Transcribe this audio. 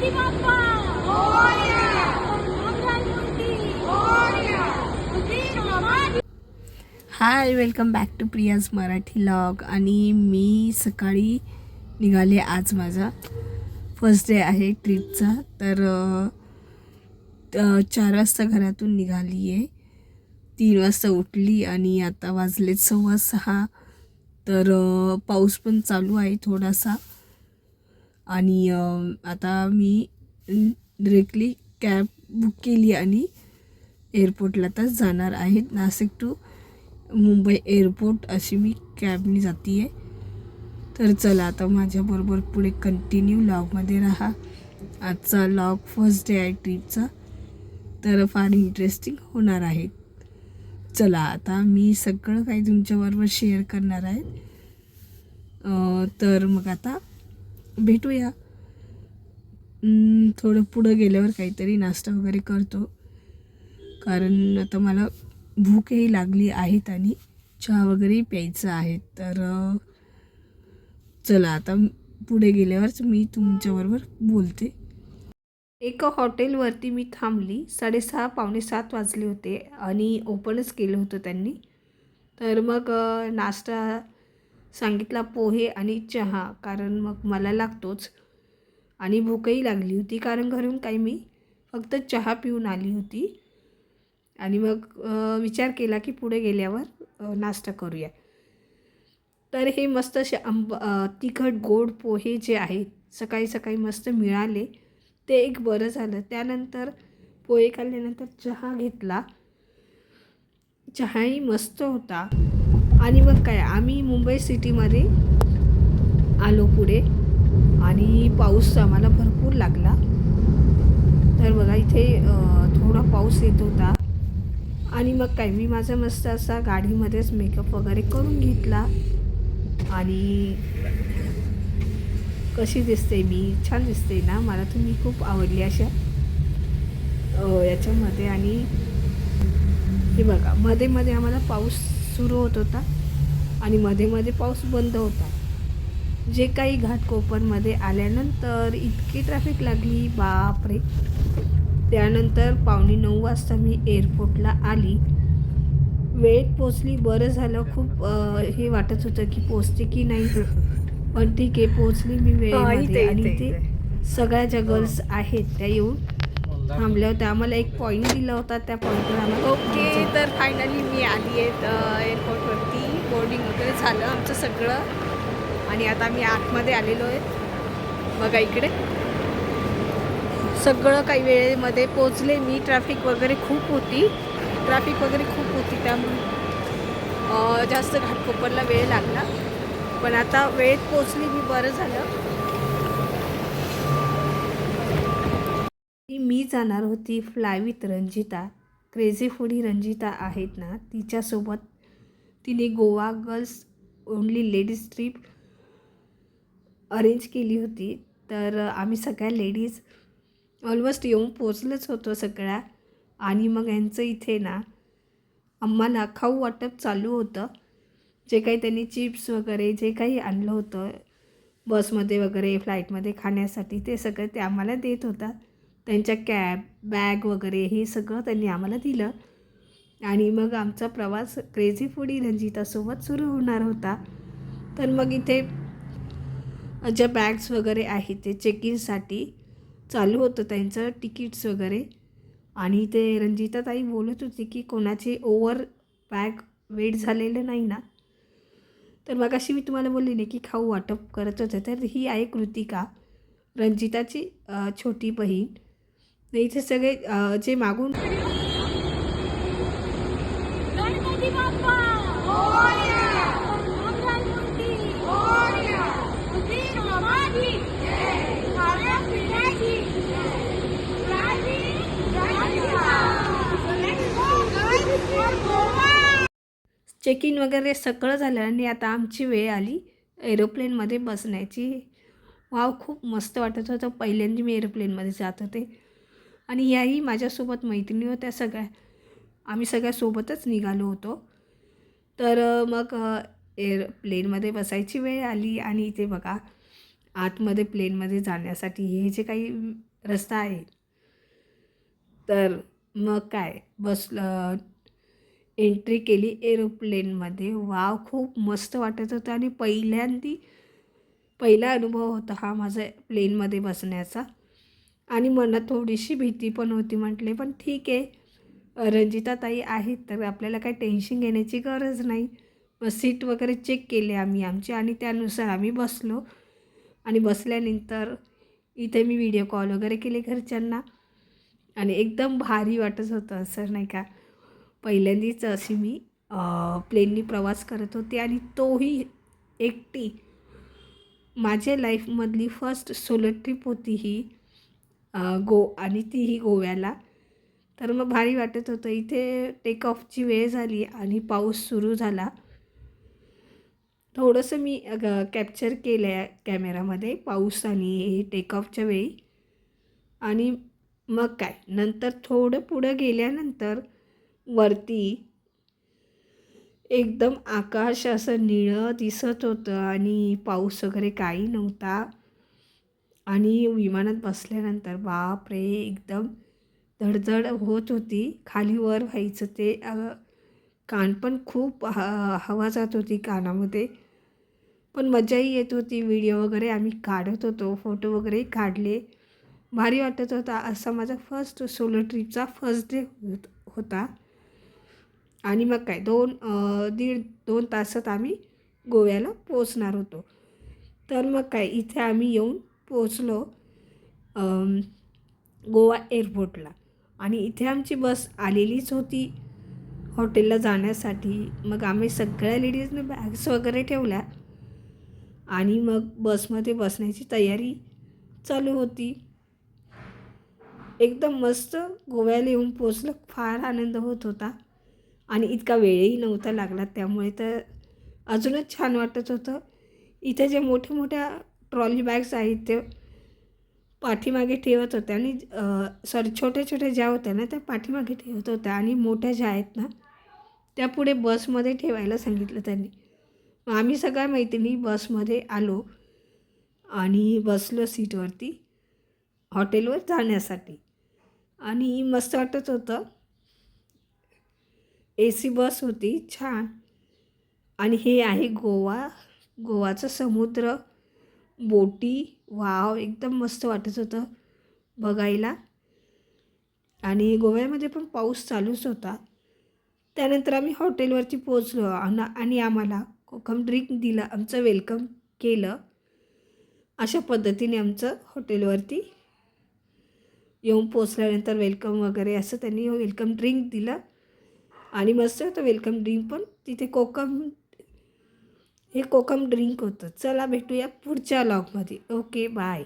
गणपती बाप्पा मोरया, मंगलमूर्ती मोरया, तुझी समाधी. Hi, welcome back to Priya's Marathi vlog. आणि मी सकाळी निघाले. आज माझा फर्स्ट डे आहे ट्रिपचा. तर 4 वाजता घरातून निघाली आहे. 3 वाजता उठली आणि आता वाजलेत 6:15. तर पाऊस पण चालू आहे थोडासा. आणि आता मी डिरेक्टली कॅब बुक केली आणि एअरपोर्टला तर जाणार आहेत. नाशिक टू मुंबई एअरपोर्ट अशी मी कॅबनी जाते आहे. तर चला आता माझ्याबरोबर पुढे कंटिन्यू लॉगमध्ये राहा. आजचा लॉग फर्स्ट डे आहे ट्रिपचा, तर फार इंटरेस्टिंग होणार आहे. चला आता मी सगळं काही तुमच्याबरोबर शेअर करणार आहे. तर मग आता भेटूया. थोडं पुढं गेल्यावर काहीतरी नाश्ता वगैरे करतो, कारण आता मला भूकही लागली आहेत आणि चहा वगैरे प्यायचं आहे. तर चला आता पुढे गेल्यावरच मी तुमच्याबरोबर बोलते. एका हॉटेलवरती मी थांबली. 6:30 पावणे 7 वाजले होते आणि ओपनच केलं होतं त्यांनी. तर मग नाश्ता सांगितला, पोहे आणि चहा, कारण मग मला लागतोच. आणि भूकही लागली होती, कारण घरून काही मी फक्त चहा पिऊन आली होती. आणि मग विचार केला की पुढे गेल्यावर नाश्ता करूया. तर हे मस्त असे तिखट गोड पोहे जे आहेत सकाळी सकाळी मस्त मिळाले, ते एक बरं झालं. त्यानंतर पोहे खाल्ल्यानंतर चहा घेतला. चहाही मस्त होता. आणि मग काय, आम्ही मुंबई सिटीमध्ये आलो पुढे आणि पाऊस आम्हाला भरपूर लागला. तर बघा इथे थोडा पाऊस येत होता. आणि मग काय, मी माझा मस्त असा गाडीमध्येच मेकअप वगैरे करून घेतला. आणि कशी दिसते मी, छान दिसते ना. मला तुम्ही खूप आवडली अशा याच्यामध्ये. आणि हे बघा, मध्ये मध्ये आम्हाला पाऊस सुरू होत होता आणि मध्ये मध्ये पाऊस बंद होता. जे काही घाटकोपरमध्ये आल्यानंतर इतकी ट्रॅफिक लागली, बापरे. त्यानंतर 8:45 वाजता मी एअरपोर्टला आली. वेळेत पोचली, बरं झालं. खूप हे वाटत होतं की पोचते की नाही, पण ठीक आहे, पोचली मी वेळेमध्ये. आणि ते सगळ्या ज्या गर्ल्स आहेत त्या येऊन थांबल्या होत्या. आम्हाला एक पॉईंट दिला होता, त्या पॉईंटवर आम्हाला. ओके, तर फायनली मी आली आहे एअरपोर्टवरती. बोर्डिंग वगैरे झालं आमचं सगळं आणि आता मी आतमध्ये आलेलो आहे. बघा इकडे सगळं काही वेळेमध्ये पोचले मी. ट्रॅफिक वगैरे खूप होती त्यामुळे जास्त घाटकोपरला वेळ लागला, पण आता वेळेत पोचली मी, बरं झालं. मी जाणार होती fly with Ranjita. Crazy foodie Ranjita आहेत ना, तिच्यासोबत. तिने Goa girls only ladies trip arrange केली होती. तर आम्ही सगळ्या लेडीज ऑलमोस्ट येऊन पोचलंच होतो सगळ्या. आणि मग यांचं इथे ना आम्हाला खाऊ वाटप चालू होतं. जे काही त्यांनी चिप्स वगैरे जे काही आणलं होतं बसमध्ये वगैरे फ्लाईटमध्ये खाण्यासाठी, ते सगळं ते आम्हाला देत होता. त्यांच्या कॅब बॅग वगैरे हे सगळं त्यांनी आम्हाला दिलं. आणि मग आमचा प्रवास क्रेझी फूडी रंजितासोबत सुरू होणार होता. तर मग इथे ज्या बॅग्स वगैरे आहेत ते चेक इनसाठी चालू होतं त्यांचं तिकीट्स वगैरे. आणि ते रंजिताताई बोलत होती की कोणाचे ओव्हर बॅग वेट झालेलं नाही ना. तर मग अशी मी तुम्हाला बोलली नाही की खाऊ वाटप करत होते. तर ही आहे कृतिका, रंजिताची छोटी बहीण. इथे सगळे जे मागून गणपती बाप्पा मोरया, मंगलमूर्ती मोरया, तुझी समाधी साऱ्या पिढ्याची राजी रंजिता. चेक इन वगैरे सगळं झालं आणि आता आमची वेळ आली एरोप्लेनमध्ये बसण्याची. वाव, खूप मस्त वाटत होतं. पहिल्यांदा मी एरोप्लेनमध्ये जात होते. आणि याही माझ्यासोबत मैत्रिणी होत्या सगळ्या. आम्ही सगळ्या सोबतच निघालो होतो. तर मग एअरप्लेनमध्ये बसायची वेळ आली. आणि इथे बघा आतमध्ये प्लेनमध्ये जाण्यासाठी हे जे काही रस्ता आहे. तर मग काय बसलं, एंट्री केली एरोप्लेनमध्ये. वाव, खूप मस्त वाटत होतं आणि पहिला अनुभव होता हा माझा प्लेनमध्ये बसण्याचा. आणि मनात थोडीशी भीती पण होती. म्हटले पण ठीक आहे, रंजिताताई आहेत तर आपल्याला काही टेन्शन घेण्याची गरज नाही. मग सीट वगैरे चेक केले आम्ही आमची आणि त्यानुसार आम्ही बसलो. आणि बसल्यानंतर इथे मी व्हिडिओ कॉल वगैरे केले घरच्यांना आणि एकदम भारी वाटत होतं. असं नाही का, पहिल्यांदाच अशी मी प्लेननी प्रवास करत होते आणि तोही एकटी. माझ्या लाईफमधली फर्स्ट सोलो ट्रिप होती ही, आणि तीही गोव्याला. तर मग भारी वाटत होतं. इथे टेक ऑफची वेळ झाली आणि पाऊस सुरू झाला. थोडंसं मी कॅप्चर केलं आहे कॅमेरामध्ये पाऊस आणि टेक ऑफच्या वेळी. आणि मग काय नंतर थोडं पुढं गेल्यानंतर वरती एकदम आकाश असं निळं दिसत होतं आणि पाऊस वगैरे काही नव्हता. आणि विमानात बसल्यानंतर बापरे, एकदम धडधड होत होती. खाली वर व्हायचं ते, कान पण खूप हवा जात होती कानामध्ये. पण मजाही येत होती. व्हिडिओ वगैरे आम्ही काढत होतो, फोटो वगैरे काढले. भारी वाटत होता. असा माझा फर्स्ट सोलो ट्रिपचा फर्स्ट डे होता. आणि मग काय 2 तासात आम्ही गोव्याला पोचणार होतो. तर मग काय इथे आम्ही येऊन पोचलो गोवा एअरपोर्टला. आणि इथे आमची बस आलेलीच होती हॉटेलला जाण्यासाठी. मग आम्ही सगळ्या लेडीजने बॅग्स वगैरे ठेवल्या आणि मग बसमध्ये बसण्याची तयारी चालू होती. एकदम मस्त गोव्याला येऊन पोचलं. फार आनंद होत होता आणि इतका वेळही नव्हता लागला, त्यामुळे तर अजूनच छान वाटत होतं. इथे जे मोठ्या ट्रॉली बॅग्स आहेत ते पाठीमागे ठेवत होत्या आणि छोट्या ज्या होत्या ना त्या पाठीमागे ठेवत होत्या आणि मोठ्या ज्या आहेत ना त्या पुढे बसमध्ये ठेवायला सांगितलं त्यांनी. मग आम्ही सगळ्या मैत्रिणी बसमध्ये आलो आणि बसलो सीटवरती हॉटेलवर जाण्यासाठी. आणि मस्त वाटत होतं. AC बस होती छान. आणि हे आहे गोवाचं समुद्र, बोटी. वाव, एकदम मस्त वाटत होतं बघायला. आणि गोव्यामध्ये पण पाऊस चालूच होता. त्यानंतर आम्ही हॉटेलवरती पोचलो आणि आम्हाला कोकम ड्रिंक दिलं, आमचं वेलकम केलं. अशा पद्धतीने आमचं हॉटेलवरती येऊन पोचल्यानंतर वेलकम वगैरे असं त्यांनी वेलकम ड्रिंक दिलं आणि मस्त होतं वेलकम ड्रिंक पण. तिथे कोकम ड्रिंक होतं. चला भेटूया पुढच्या व्लॉगमध्ये. Okay, bye.